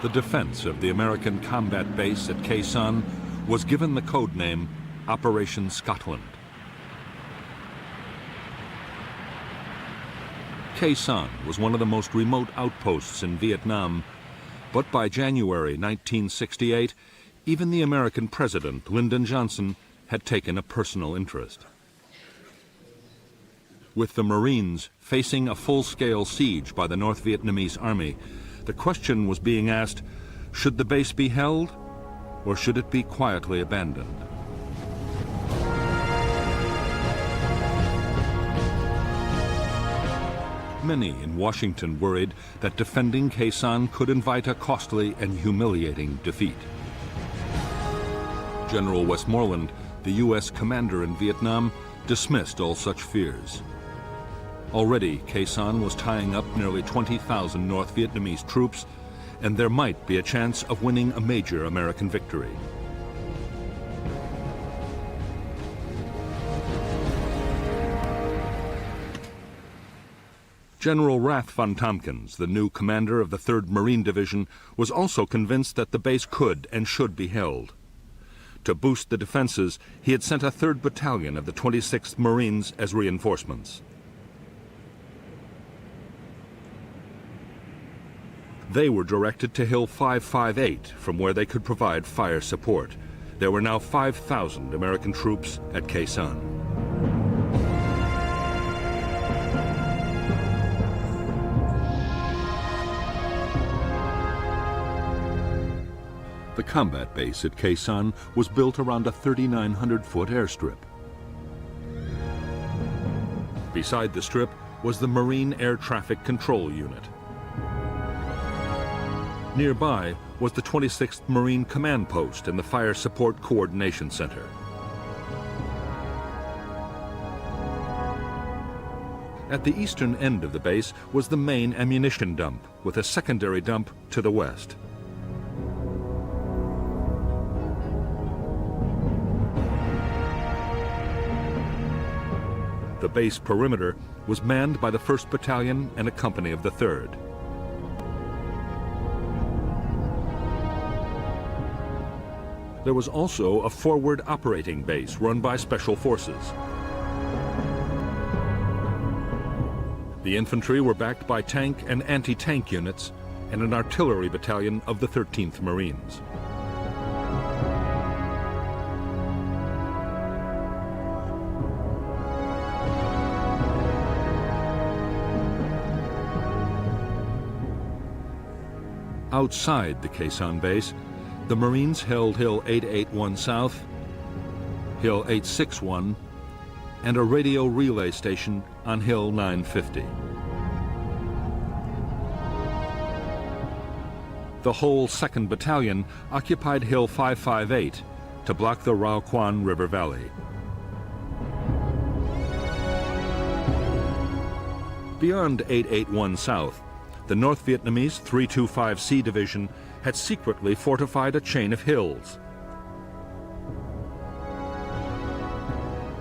the defense of the American combat base at Khe Sanh was given the code name Operation Scotland. Khe Sanh was one of the most remote outposts in Vietnam, but by January 1968, even the American president, Lyndon Johnson, had taken a personal interest. With the Marines facing a full-scale siege by the North Vietnamese army, the question was being asked, should the base be held, or should it be quietly abandoned? Many in Washington worried that defending Khe Sanh could invite a costly and humiliating defeat. General Westmoreland, the U.S. commander in Vietnam, dismissed all such fears. Already, Khe Sanh was tying up nearly 20,000 North Vietnamese troops, and there might be a chance of winning a major American victory. General Rath von Tompkins, the new commander of the 3rd Marine Division, was also convinced that the base could and should be held. To boost the defenses, he had sent a 3rd Battalion of the 26th Marines as reinforcements. They were directed to Hill 558, from where they could provide fire support. There were now 5,000 American troops at Khe Sanh. The combat base at Khe Sanh was built around a 3,900-foot airstrip. Beside the strip was the Marine Air Traffic Control Unit. Nearby was the 26th Marine Command Post and the Fire Support Coordination Center. At the eastern end of the base was the main ammunition dump, with a secondary dump to the west. The base perimeter was manned by the 1st Battalion and a company of the 3rd. There was also a forward operating base run by Special Forces. The infantry were backed by tank and anti-tank units and an artillery battalion of the 13th Marines. Outside the Khe Sanh base, the Marines held Hill 881 South, Hill 861, and a radio relay station on Hill 950. The whole 2nd Battalion occupied Hill 558 to block the Rao Quan River Valley. Beyond 881 South, the North Vietnamese 325C Division had secretly fortified a chain of hills.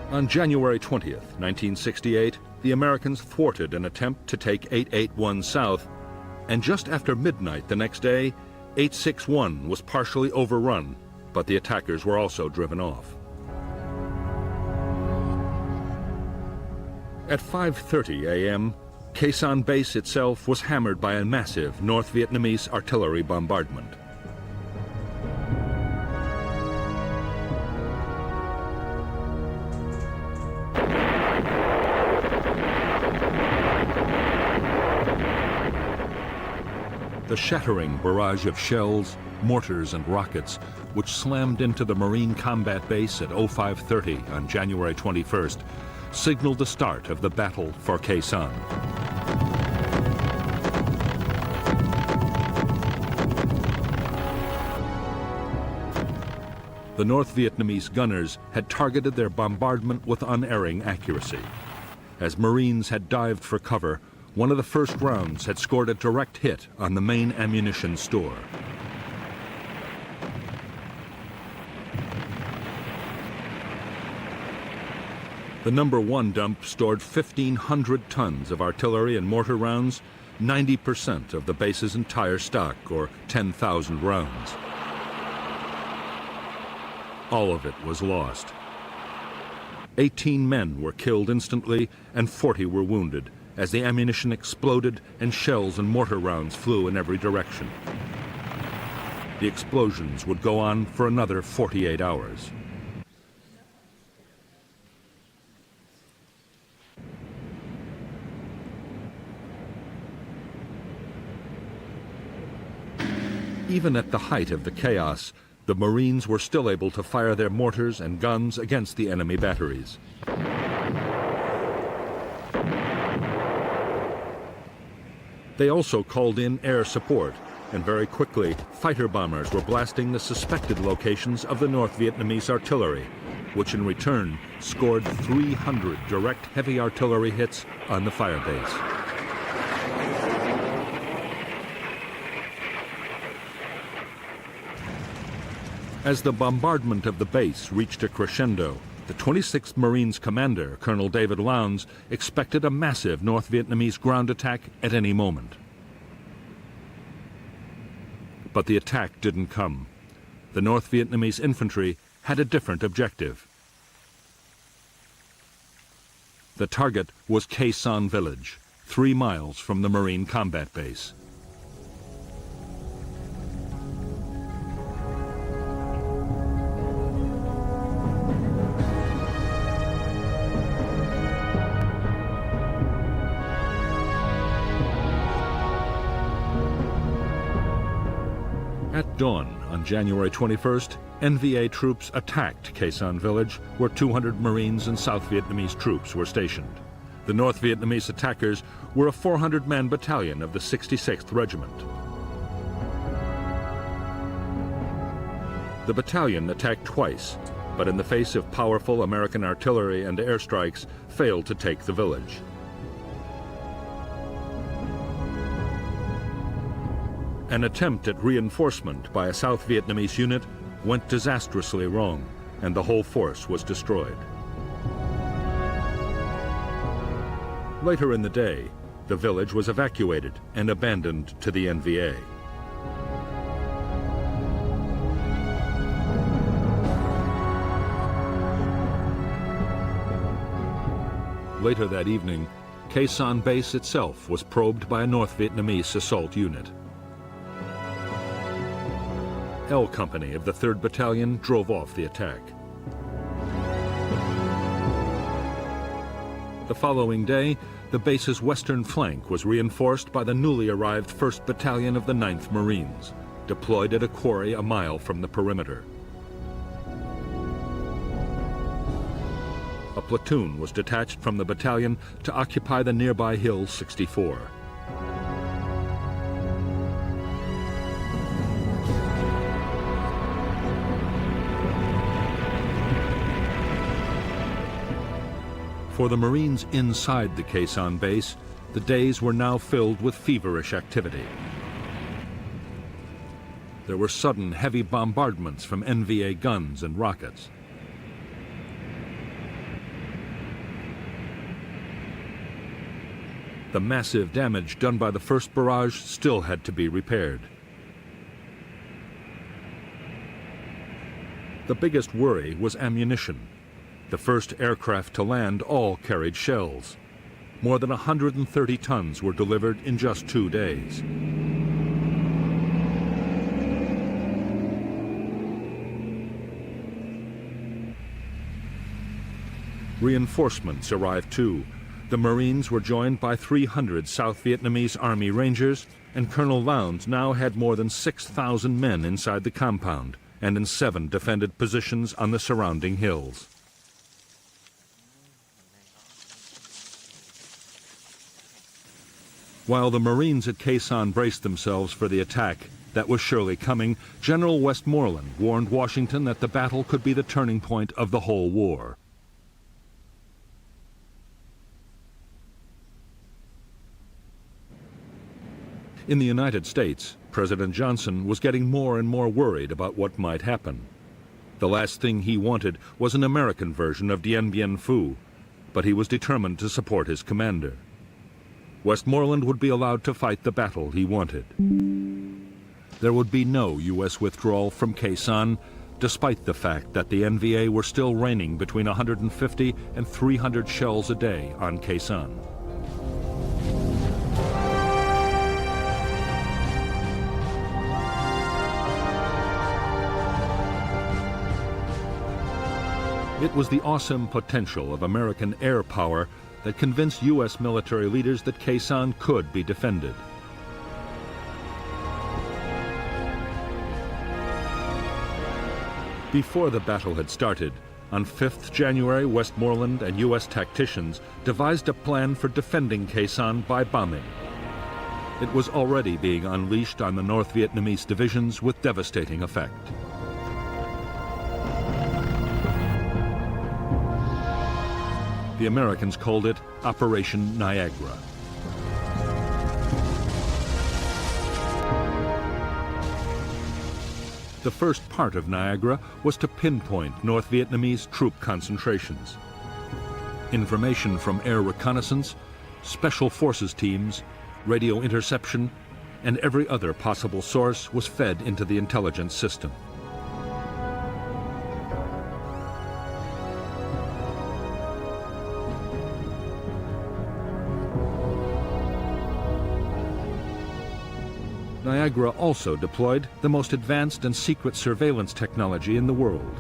On January 20th, 1968, the Americans thwarted an attempt to take 881 South, and just after midnight the next day, 861 was partially overrun, but the attackers were also driven off. At 5:30 a.m., Khe Sanh base itself was hammered by a massive North Vietnamese artillery bombardment. The shattering barrage of shells, mortars, and rockets, which slammed into the Marine combat base at 0530 on January 21st, signaled the start of the battle for Khe Sanh. The North Vietnamese gunners had targeted their bombardment with unerring accuracy. As Marines had dived for cover, one of the first rounds had scored a direct hit on the main ammunition store. The No. 1 dump stored 1,500 tons of artillery and mortar rounds, 90% of the base's entire stock, or 10,000 rounds. All of it was lost. 18 men were killed instantly and 40 were wounded as the ammunition exploded and shells and mortar rounds flew in every direction. The explosions would go on for another 48 hours. Even at the height of the chaos, the Marines were still able to fire their mortars and guns against the enemy batteries. They also called in air support, and very quickly, fighter bombers were blasting the suspected locations of the North Vietnamese artillery, which in return scored 300 direct heavy artillery hits on the firebase. As the bombardment of the base reached a crescendo, the 26th Marines commander, Colonel David Lowndes, expected a massive North Vietnamese ground attack at any moment. But the attack didn't come. The North Vietnamese infantry had a different objective. The target was Khe Sanh village, 3 miles from the Marine combat base. At dawn on January 21st, NVA troops attacked Khe Sanh village, where 200 Marines and South Vietnamese troops were stationed. The North Vietnamese attackers were a 400-man battalion of the 66th Regiment. The battalion attacked twice, but in the face of powerful American artillery and airstrikes, failed to take the village. An attempt at reinforcement by a South Vietnamese unit went disastrously wrong, and the whole force was destroyed. Later in the day, the village was evacuated and abandoned to the NVA. Later that evening, Khe Sanh base itself was probed by a North Vietnamese assault unit. L Company of the 3rd Battalion drove off the attack. The following day, the base's western flank was reinforced by the newly arrived 1st Battalion of the 9th Marines, deployed at a quarry a mile from the perimeter. A platoon was detached from the battalion to occupy the nearby Hill 64. For the Marines inside the Khe Sanh base, the days were now filled with feverish activity. There were sudden heavy bombardments from NVA guns and rockets. The massive damage done by the first barrage still had to be repaired. The biggest worry was ammunition. The first aircraft to land all carried shells. More than 130 tons were delivered in just 2 days. Reinforcements arrived too. The Marines were joined by 300 South Vietnamese Army Rangers, and Colonel Lowndes now had more than 6,000 men inside the compound and in 7 defended positions on the surrounding hills. While the Marines at Khe Sanh braced themselves for the attack that was surely coming, General Westmoreland warned Washington that the battle could be the turning point of the whole war. In the United States, President Johnson was getting more and more worried about what might happen. The last thing he wanted was an American version of Dien Bien Phu, but he was determined to support his commander. Westmoreland would be allowed to fight the battle he wanted. There would be no U.S. withdrawal from Khe Sanh, despite the fact that the NVA were still raining between 150 and 300 shells a day on Khe Sanh. It was the awesome potential of American air power that convinced U.S. military leaders that Khe Sanh could be defended. Before the battle had started, on 5th January, Westmoreland and U.S. tacticians devised a plan for defending Khe Sanh by bombing. It was already being unleashed on the North Vietnamese divisions with devastating effect. The Americans called it Operation Niagara. The first part of Niagara was to pinpoint North Vietnamese troop concentrations. Information from air reconnaissance, special forces teams, radio interception, and every other possible source was fed into the intelligence system. Niagara also deployed the most advanced and secret surveillance technology in the world.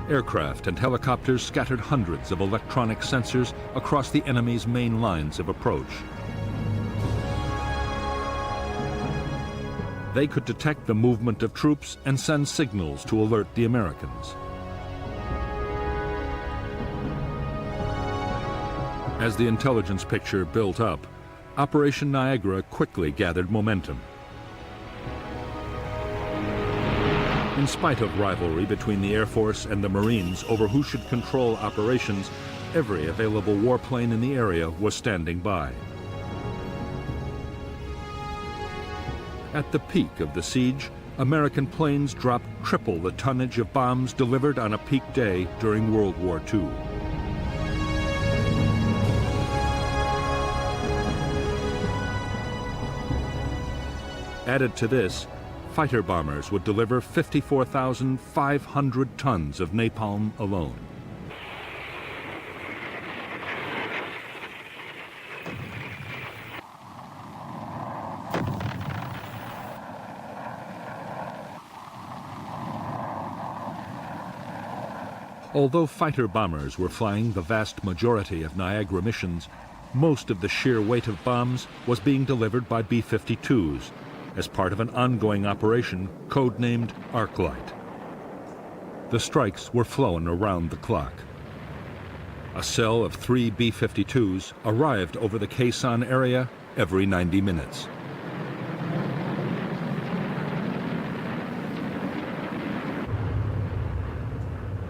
Aircraft and helicopters scattered hundreds of electronic sensors across the enemy's main lines of approach. They could detect the movement of troops and send signals to alert the Americans. As the intelligence picture built up, Operation Niagara quickly gathered momentum. In spite of rivalry between the Air Force and the Marines over who should control operations, every available warplane in the area was standing by. At the peak of the siege, American planes dropped triple the tonnage of bombs delivered on a peak day during World War II. Added to this, fighter bombers would deliver 54,500 tons of napalm alone. Although fighter bombers were flying the vast majority of Niagara missions, most of the sheer weight of bombs was being delivered by B-52s, as part of an ongoing operation codenamed Arclight. The strikes were flown around the clock. A cell of 3 B-52s arrived over the Khe Sanh area every 90 minutes.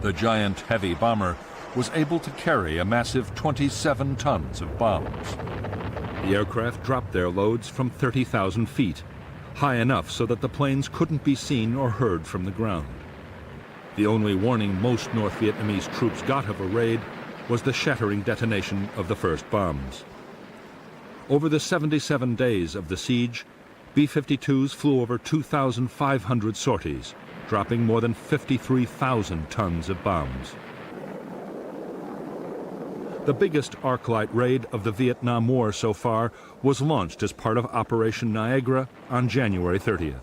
The giant heavy bomber was able to carry a massive 27 tons of bombs. The aircraft dropped their loads from 30,000 feet, high enough so that the planes couldn't be seen or heard from the ground. The only warning most North Vietnamese troops got of a raid was the shattering detonation of the first bombs. Over the 77 days of the siege, B-52s flew over 2,500 sorties, dropping more than 53,000 tons of bombs. The biggest Arclight raid of the Vietnam War so far was launched as part of Operation Niagara on January 30th.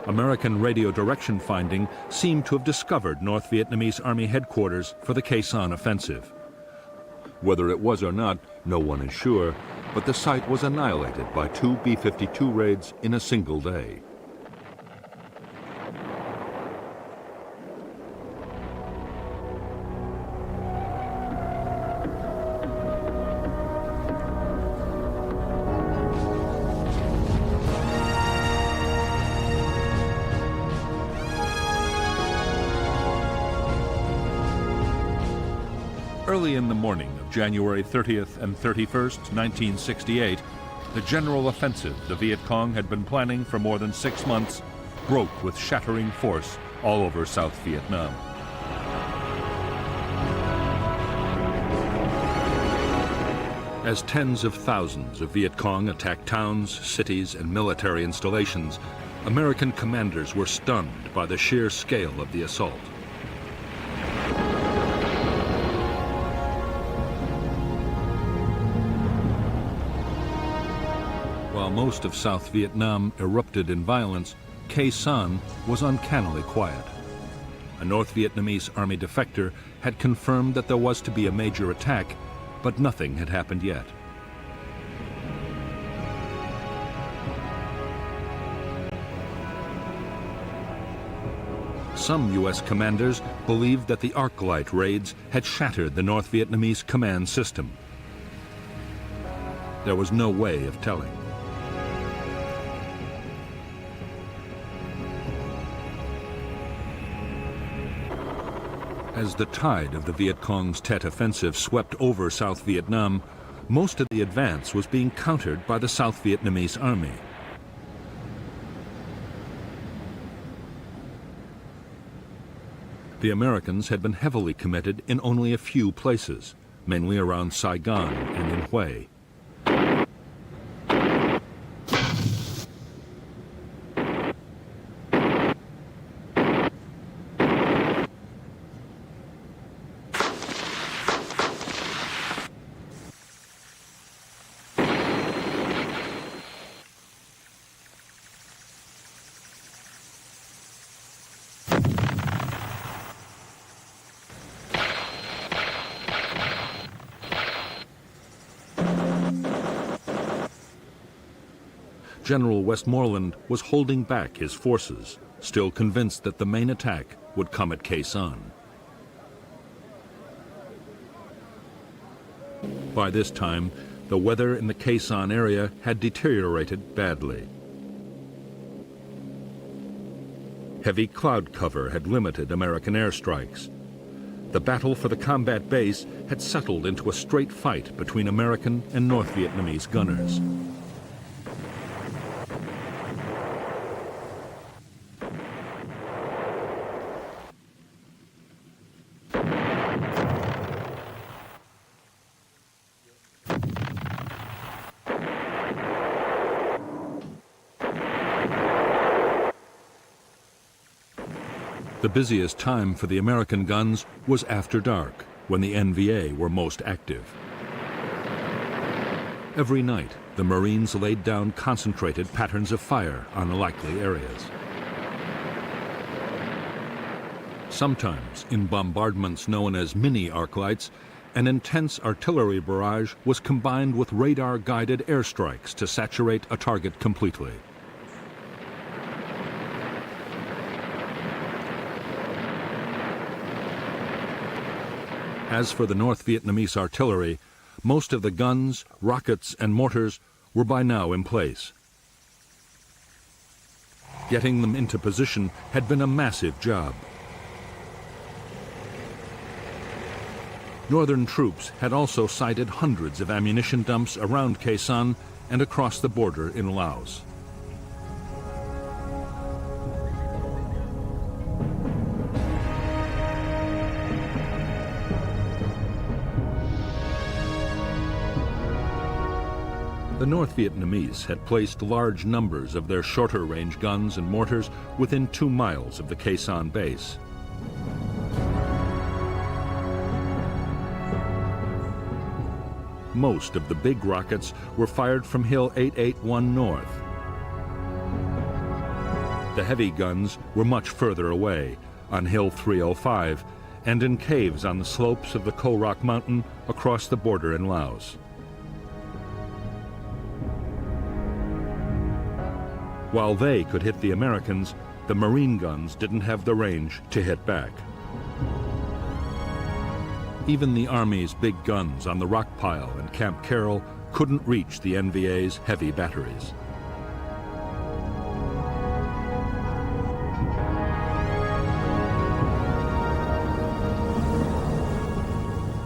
American radio direction finding seemed to have discovered North Vietnamese Army headquarters for the Khe Sanh offensive. Whether it was or not, no one is sure, but the site was annihilated by 2 B-52 raids in a single day. Early in the morning of January 30th and 31st, 1968, the general offensive the Viet Cong had been planning for more than 6 months broke with shattering force all over South Vietnam. As tens of thousands of Viet Cong attacked towns, cities, and military installations, American commanders were stunned by the sheer scale of the assault. While most of South Vietnam erupted in violence, Khe Sanh was uncannily quiet. A North Vietnamese army defector had confirmed that there was to be a major attack, but nothing had happened yet. Some U.S. commanders believed that the arc light raids had shattered the North Vietnamese command system. There was no way of telling. As the tide of the Viet Cong's Tet Offensive swept over South Vietnam, most of the advance was being countered by the South Vietnamese army. The Americans had been heavily committed in only a few places, mainly around Saigon and in Hue. General Westmoreland was holding back his forces, still convinced that the main attack would come at Khe Sanh. By this time, the weather in the Khe Sanh area had deteriorated badly. Heavy cloud cover had limited American airstrikes. The battle for the combat base had settled into a straight fight between American and North Vietnamese gunners. The busiest time for the American guns was after dark, when the NVA were most active. Every night, the Marines laid down concentrated patterns of fire on likely areas. Sometimes, in bombardments known as mini arc lights, an intense artillery barrage was combined with radar-guided airstrikes to saturate a target completely. As for the North Vietnamese artillery, most of the guns, rockets, and mortars were by now in place. Getting them into position had been a massive job. Northern troops had also sighted hundreds of ammunition dumps around Khe Sanh and across the border in Laos. The North Vietnamese had placed large numbers of their shorter-range guns and mortars within 2 miles of the Khe Sanh base. Most of the big rockets were fired from Hill 881 North. The heavy guns were much further away, on Hill 305, and in caves on the slopes of the Ko Rock Mountain across the border in Laos. While they could hit the Americans, the Marine guns didn't have the range to hit back. Even the Army's big guns on the Rock Pile and Camp Carroll couldn't reach the NVA's heavy batteries.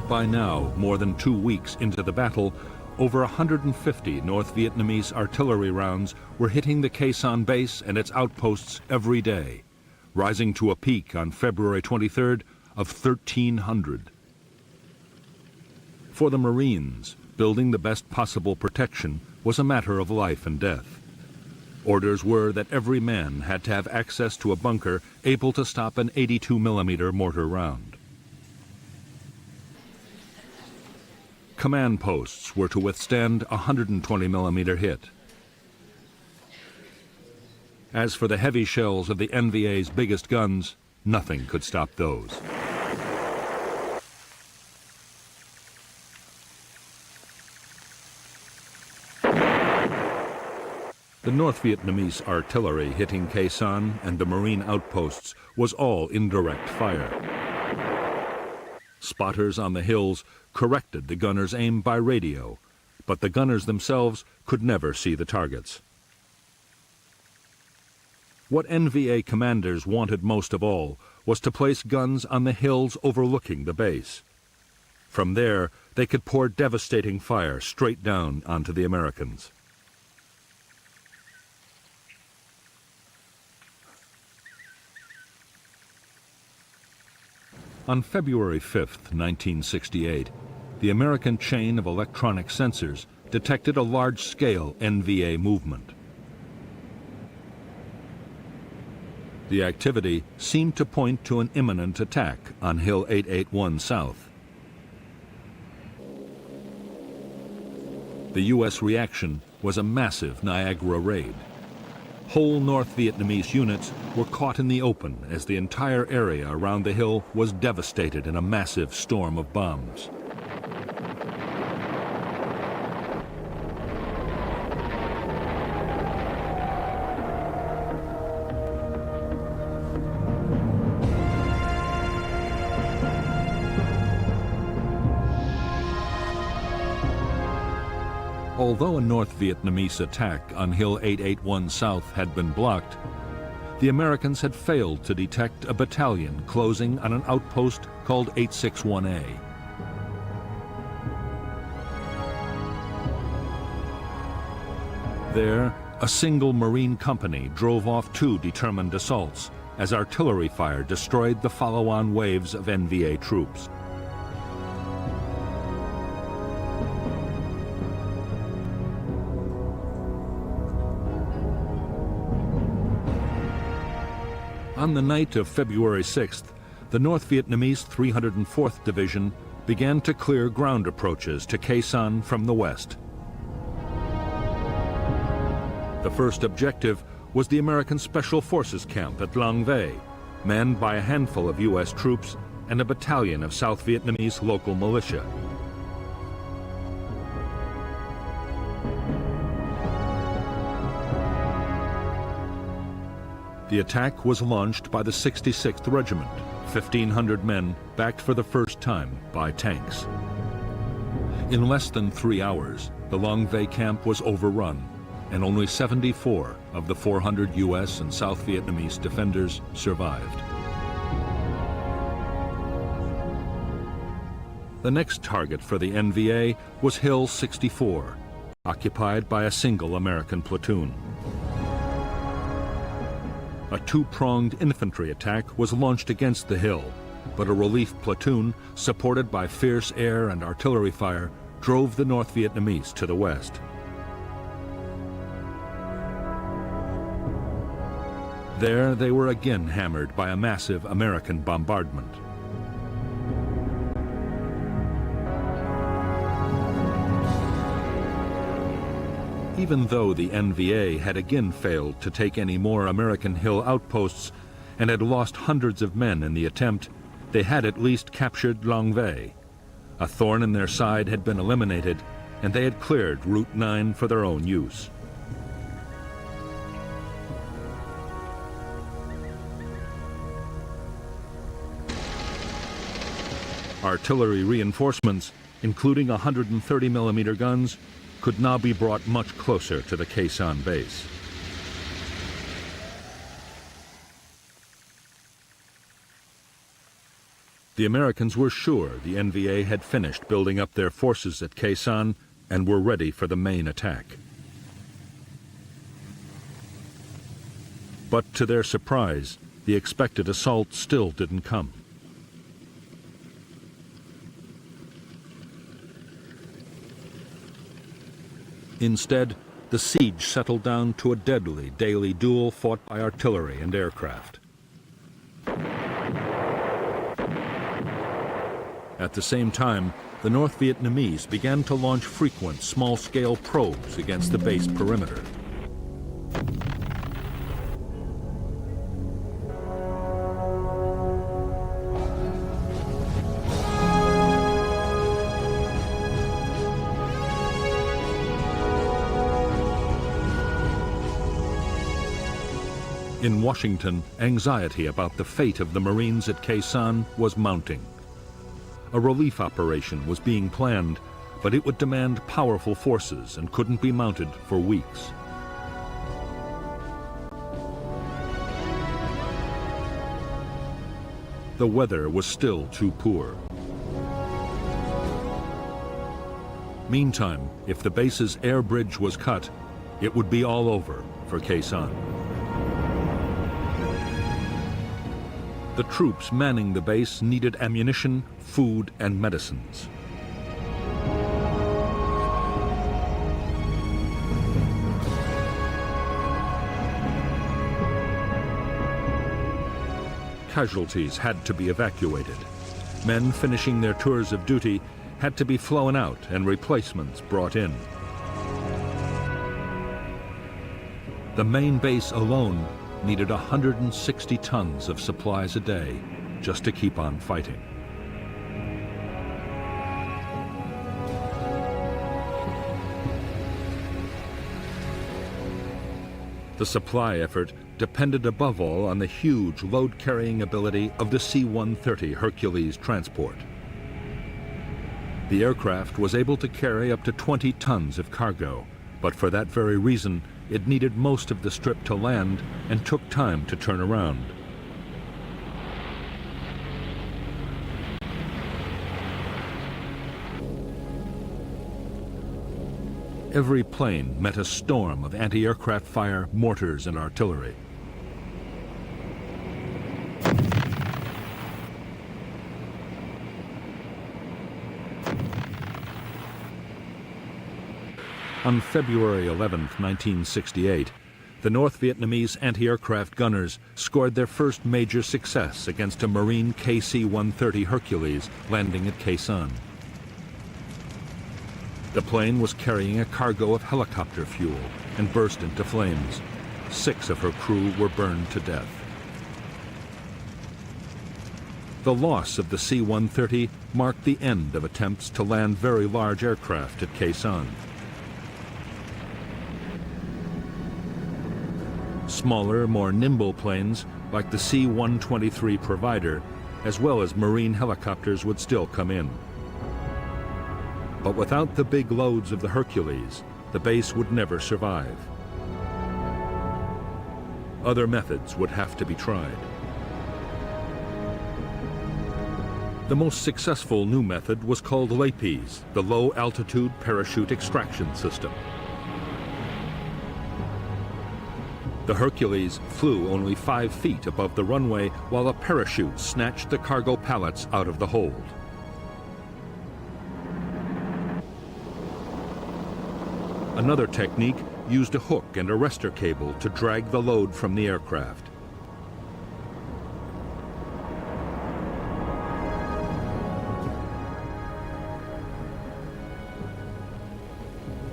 By now, more than 2 weeks into the battle, over 150 North Vietnamese artillery rounds were hitting the Khe Sanh base and its outposts every day, rising to a peak on February 23rd of 1,300. For the Marines, building the best possible protection was a matter of life and death. Orders were that every man had to have access to a bunker able to stop an 82mm mortar round. Command posts were to withstand a 120mm hit. As for the heavy shells of the NVA's biggest guns, nothing could stop those. The North Vietnamese artillery hitting Khe Sanh and the Marine outposts was all indirect fire. Spotters on the hills corrected the gunners' aim by radio, but the gunners themselves could never see the targets. What NVA commanders wanted most of all was to place guns on the hills overlooking the base. From there, they could pour devastating fire straight down onto the Americans. On February 5, 1968, the American chain of electronic sensors detected a large-scale NVA movement. The activity seemed to point to an imminent attack on Hill 881 South. The U.S. reaction was a massive Niagara raid. Whole North Vietnamese units were caught in the open as the entire area around the hill was devastated in a massive storm of bombs. Although a North Vietnamese attack on Hill 881 South had been blocked, the Americans had failed to detect a battalion closing on an outpost called 861A. There, a single Marine company drove off two determined assaults as artillery fire destroyed the follow-on waves of NVA troops. On the night of February 6th, the North Vietnamese 304th Division began to clear ground approaches to Khe Sanh from the west. The first objective was the American Special Forces camp at Long Vây, manned by a handful of U.S. troops and a battalion of South Vietnamese local militia. The attack was launched by the 66th Regiment, 1,500 men backed for the first time by tanks. In less than 3 hours, the Long Vây camp was overrun, and only 74 of the 400 U.S. and South Vietnamese defenders survived. The next target for the NVA was Hill 64, occupied by a single American platoon. A two-pronged infantry attack was launched against the hill, but a relief platoon, supported by fierce air and artillery fire, drove the North Vietnamese to the west. There they were again hammered by a massive American bombardment. Even though the NVA had again failed to take any more American hill outposts and had lost hundreds of men in the attempt, they had at least captured Long Vây. A thorn in their side had been eliminated, and they had cleared Route 9 for their own use. Artillery reinforcements, including 130mm guns, could now be brought much closer to the Khe Sanh base. The Americans were sure the NVA had finished building up their forces at Khe Sanh and were ready for the main attack. But to their surprise, the expected assault still didn't come. Instead, the siege settled down to a deadly daily duel fought by artillery and aircraft. At the same time, the North Vietnamese began to launch frequent small-scale probes against the base perimeter. In Washington, anxiety about the fate of the Marines at Khe Sanh was mounting. A relief operation was being planned, but it would demand powerful forces and couldn't be mounted for weeks. The weather was still too poor. Meantime, if the base's air bridge was cut, it would be all over for Khe Sanh. The troops manning the base needed ammunition, food, and medicines. Casualties had to be evacuated. Men finishing their tours of duty had to be flown out and replacements brought in. The main base alone needed 160 tons of supplies a day just to keep on fighting. The supply effort depended above all on the huge load-carrying ability of the C-130 Hercules transport. The aircraft was able to carry up to 20 tons of cargo, but for that very reason, it needed most of the strip to land and took time to turn around. Every plane met a storm of anti-aircraft fire, mortars, and artillery. On February 11, 1968, the North Vietnamese anti-aircraft gunners scored their first major success against a Marine KC-130 Hercules landing at Khe Sanh. The plane was carrying a cargo of helicopter fuel and burst into flames. 6 of her crew were burned to death. The loss of the C-130 marked the end of attempts to land very large aircraft at Khe Sanh. Smaller, more nimble planes like the C-123 Provider, as well as Marine helicopters, would still come in. But without the big loads of the Hercules, the base would never survive. Other methods would have to be tried. The most successful new method was called LAPES, the Low Altitude Parachute Extraction System. The Hercules flew only 5 feet above the runway while a parachute snatched the cargo pallets out of the hold. Another technique used a hook and arrestor cable to drag the load from the aircraft.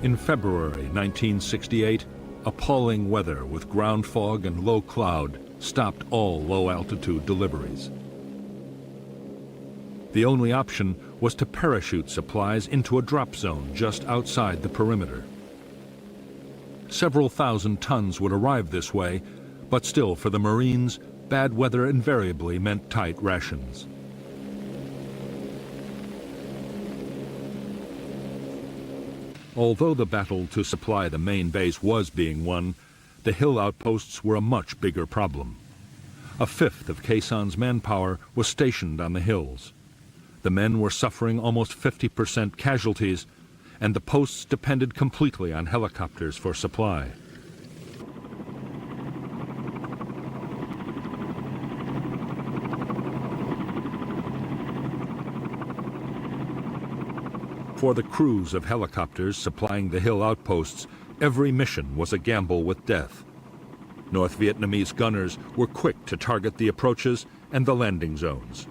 In February 1968, appalling weather with ground fog and low cloud stopped all low-altitude deliveries. The only option was to parachute supplies into a drop zone just outside the perimeter. Several thousand tons would arrive this way, but still for the Marines, bad weather invariably meant tight rations. Although the battle to supply the main base was being won, the hill outposts were a much bigger problem. A fifth of Khe Sanh's manpower was stationed on the hills. The men were suffering almost 50% casualties, and the posts depended completely on helicopters for supply. For the crews of helicopters supplying the hill outposts, every mission was a gamble with death. North Vietnamese gunners were quick to target the approaches and the landing zones.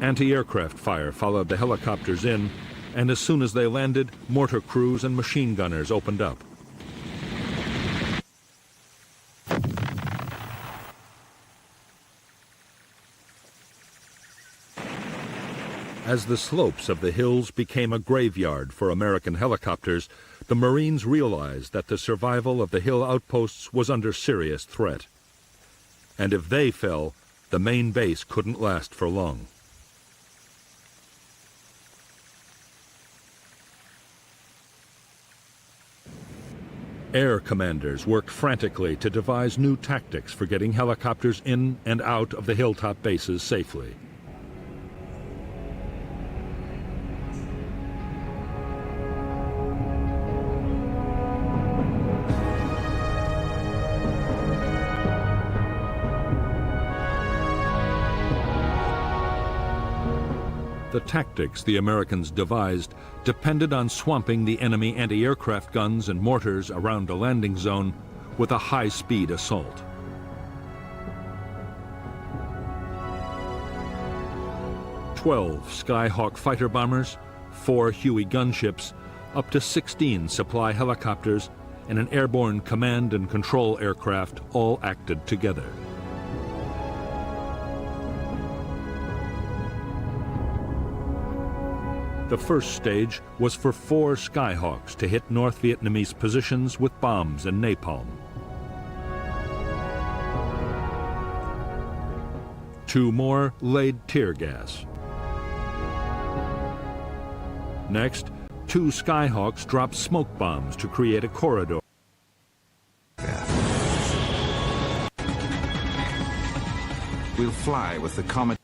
Anti-aircraft fire followed the helicopters in, and as soon as they landed, mortar crews and machine gunners opened up. As the slopes of the hills became a graveyard for American helicopters, the Marines realized that the survival of the hill outposts was under serious threat. And if they fell, the main base couldn't last for long. Air commanders worked frantically to devise new tactics for getting helicopters in and out of the hilltop bases safely. The tactics the Americans devised depended on swamping the enemy anti-aircraft guns and mortars around a landing zone with a high-speed assault. "12 Skyhawk fighter bombers, 4 Huey gunships, up to 16 supply helicopters, and an airborne command and control aircraft all acted together. The first stage was for 4 Skyhawks to hit North Vietnamese positions with bombs and napalm. 2 more laid tear gas. Next, 2 Skyhawks dropped smoke bombs to create a corridor. We'll fly with the Comet.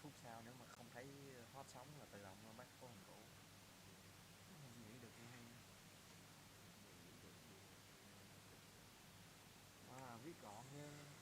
phút sau nếu mà không thấy hot sóng là tự động nó bắt phố hình cũ. Không nghĩ được hay hay. Viết gọn nha.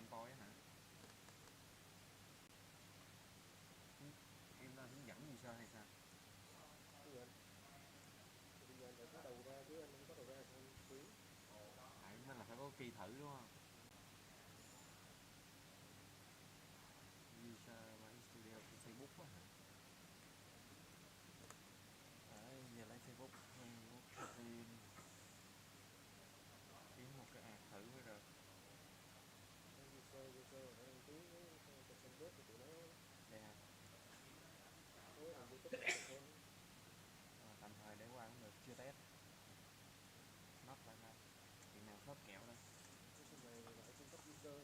em coi á hả? Em là hướng dẫn gì sao hay sao? Bây giờ phải có đầu ra chứ anh không có đầu ra sao anh quý. Nên là phải có kỳ thử đúng không? User My Studio trên Facebook á hả? Đấy, giờ lấy Facebook thêm kiếm một cái ad thử mới được. User phải đăng ký cái fanpage của tụi nó. Đây hả? Thế làm YouTube là được thôi. Tạm thời để qua cũng được, chưa test. Nắp lại nè. Chuyện nào khớp kẹo đây. Sau này lại cung cấp user.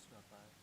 That's not bad.